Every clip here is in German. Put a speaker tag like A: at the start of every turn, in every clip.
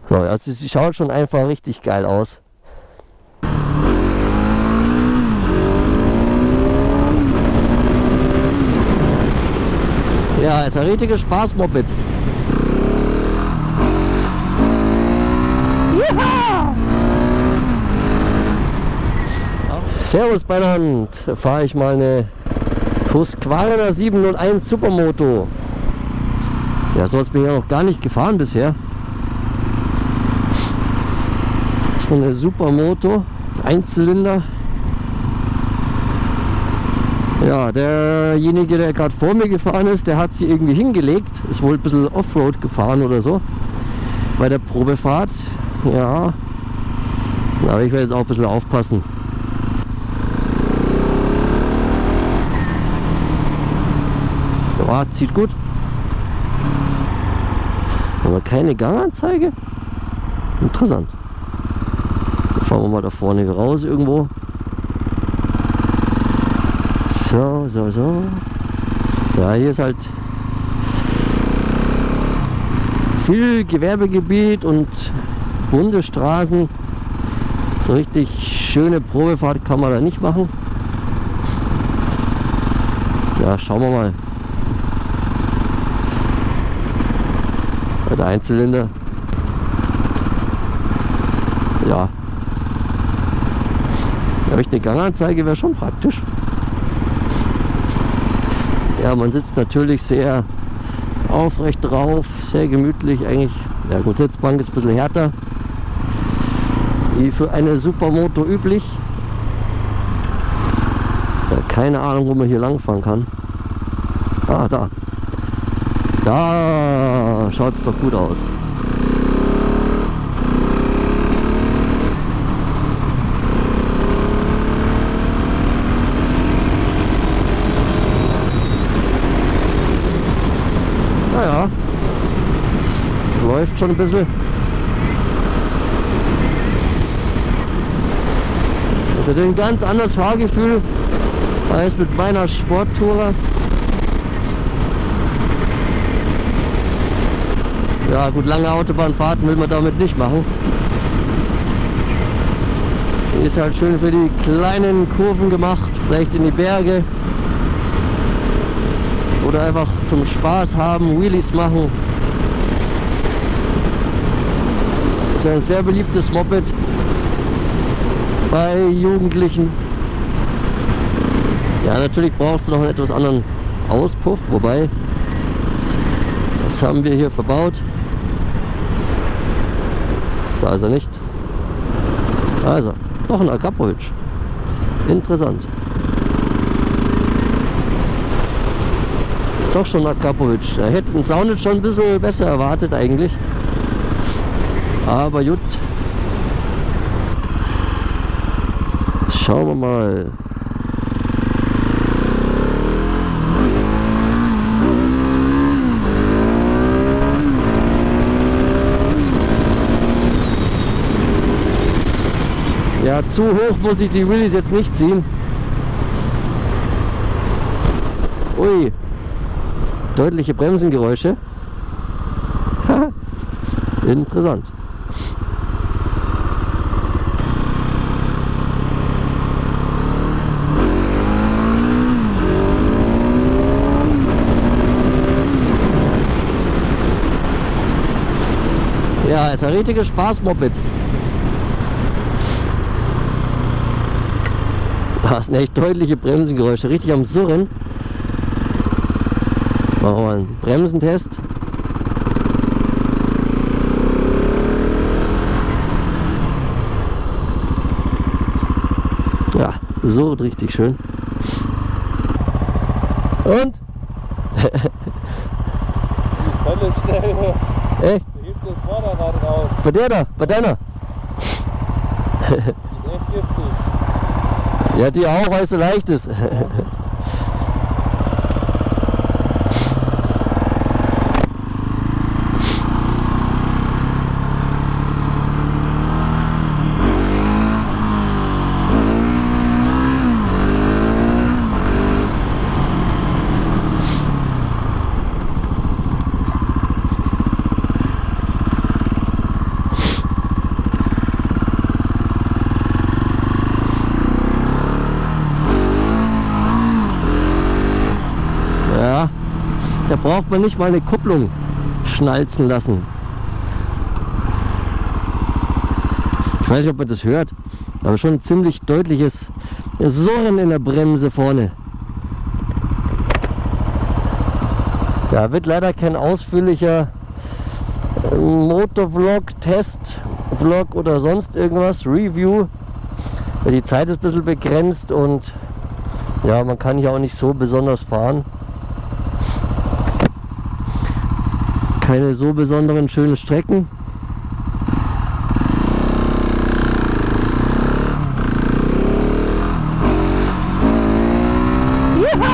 A: So, also sie schaut schon einfach richtig geil aus. Ja, ist ein richtiges Spaß-Moped. Juhu! Servus Beinhand, fahre ich mal eine Husqvarna 701 Supermoto. Ja, sowas bin ich ja noch gar nicht gefahren bisher. So eine Supermoto, Einzylinder. Ja, derjenige, der gerade vor mir gefahren ist, der hat sie irgendwie hingelegt. Ist wohl ein bisschen Offroad gefahren oder so. Bei der Probefahrt. Ja. Aber ich werde jetzt auch ein bisschen aufpassen. Ja, zieht gut. Aber keine Ganganzeige? Interessant. Fahren wir mal da vorne raus irgendwo. So. Ja, hier ist halt viel Gewerbegebiet und Bundesstraßen. So richtig schöne Probefahrt kann man da nicht machen. Ja, schauen wir mal. Bei der Einzylinder. Ja. Aber eine Ganganzeige wäre schon praktisch. Ja, man sitzt natürlich sehr aufrecht drauf, sehr gemütlich eigentlich. Ja gut, Sitzbank ist ein bisschen härter, wie für eine Supermoto üblich. Ja, keine Ahnung, wo man hier lang fahren kann. Ah, da. Da schaut es doch gut aus. Naja, läuft schon ein bisschen. Das ist natürlich ein ganz anderes Fahrgefühl als mit meiner Sporttourer. Ja gut, lange Autobahnfahrten will man damit nicht machen. Die ist halt schön für die kleinen Kurven gemacht, vielleicht in die Berge. Oder einfach zum Spaß haben, Wheelies machen. Das ist ein sehr beliebtes Moped bei Jugendlichen. Ja, natürlich brauchst du noch einen etwas anderen Auspuff, wobei, was haben wir hier verbaut? Das also nicht. Also, noch ein Akrapovic. Interessant. Doch schon Akrapovic. Er hätte den Sound jetzt schon ein bisschen besser erwartet eigentlich. Aber gut. Schauen wir mal. Ja, zu hoch muss ich die Wheelies jetzt nicht ziehen. Ui. Deutliche Bremsengeräusche. Interessant. Ja, ist ein richtiges Spaß-Moped. Das sind echt deutliche Bremsengeräusche, richtig am Surren. Machen wir mal einen Bremsentest. Ja, surrt richtig schön. Und?
B: Volle Stelle.
A: Echt?
B: Da hebt das Vorderrad raus.
A: Bei der da? Bei deiner?
B: Die ist echt giftig.
A: Ja, die auch, weil es so leicht ist. braucht man nicht mal eine Kupplung schnalzen lassen. Ich weiß nicht, ob man das hört, aber schon ein ziemlich deutliches Surren in der Bremse vorne. Ja, wird leider kein ausführlicher Motovlog, Testvlog oder sonst irgendwas, Review. Die Zeit ist ein bisschen begrenzt und ja, man kann hier auch nicht so besonders fahren. Keine so besonderen schönen Strecken. Juhu!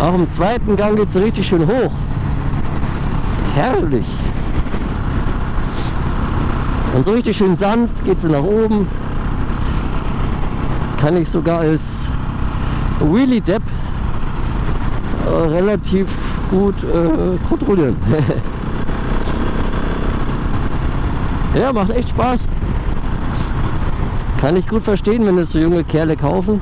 A: Auch im zweiten Gang geht es richtig schön hoch. Herrlich. Und so richtig schön sanft geht sie nach oben. Kann ich sogar als Wheelie Depp relativ gut kontrollieren. Ja, macht echt Spaß. Kann ich gut verstehen, wenn es so junge Kerle kaufen.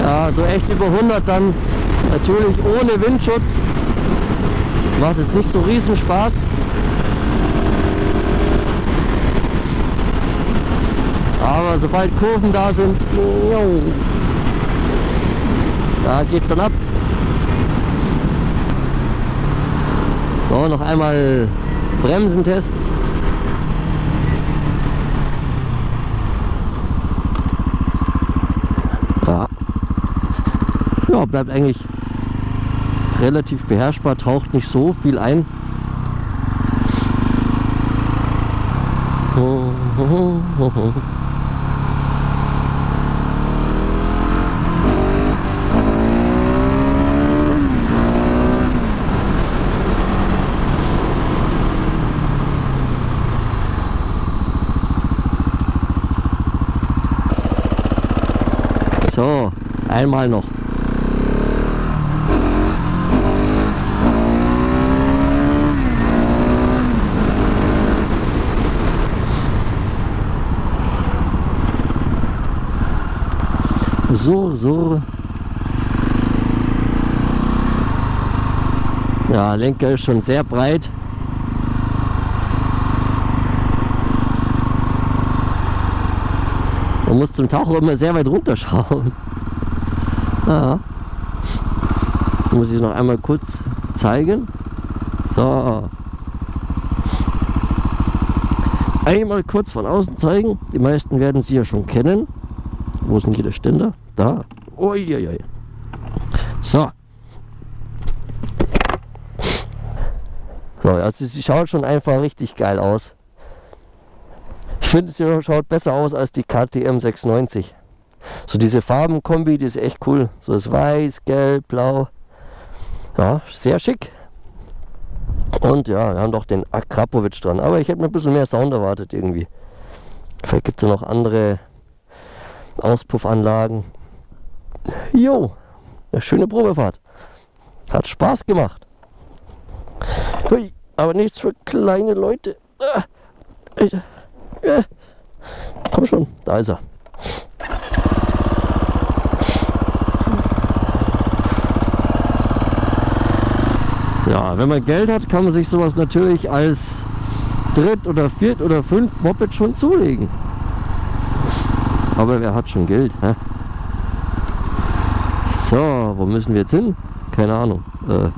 A: Ja, so echt über 100 dann natürlich ohne Windschutz. Macht jetzt nicht so riesen Spaß. Aber sobald Kurven da sind, da geht's dann ab. So, noch einmal Bremsentest. Ja. Ja, bleibt eigentlich relativ beherrschbar, taucht nicht so viel ein. So, einmal noch. So. Ja, Lenker ist schon sehr breit. Man muss zum Tauchen immer sehr weit runterschauen. Ja. Das muss ich noch einmal kurz zeigen. So. Einmal kurz von außen zeigen. Die meisten werden sie ja schon kennen. Wo ist denn hier der Ständer? Da. Uiuiui. So. So, also sie schaut schon einfach richtig geil aus. Ich finde, sie schaut besser aus als die KTM 690. So diese Farbenkombi, die ist echt cool. So das Weiß, Gelb, Blau. Ja, sehr schick. Und ja, wir haben doch den Akrapovic dran. Aber ich hätte mir ein bisschen mehr Sound erwartet irgendwie. Vielleicht gibt es ja noch andere Auspuffanlagen. Jo, eine schöne Probefahrt. Hat Spaß gemacht. Hui, aber nichts für kleine Leute. Komm schon, da ist er. Ja, wenn man Geld hat, kann man sich sowas natürlich als Dritt- oder Viert- oder Fünft Moped schon zulegen. Aber wer hat schon Geld, hä? So, wo müssen wir jetzt hin? Keine Ahnung. Ne,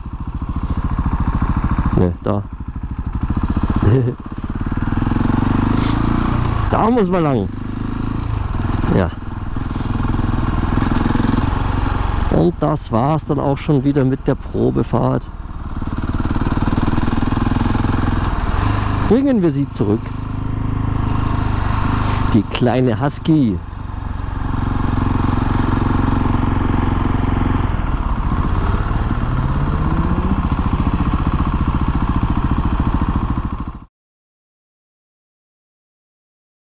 A: da. Da muss man lang. Ja. Und das war's dann auch schon wieder mit der Probefahrt. Bringen wir sie zurück. Die kleine Husky.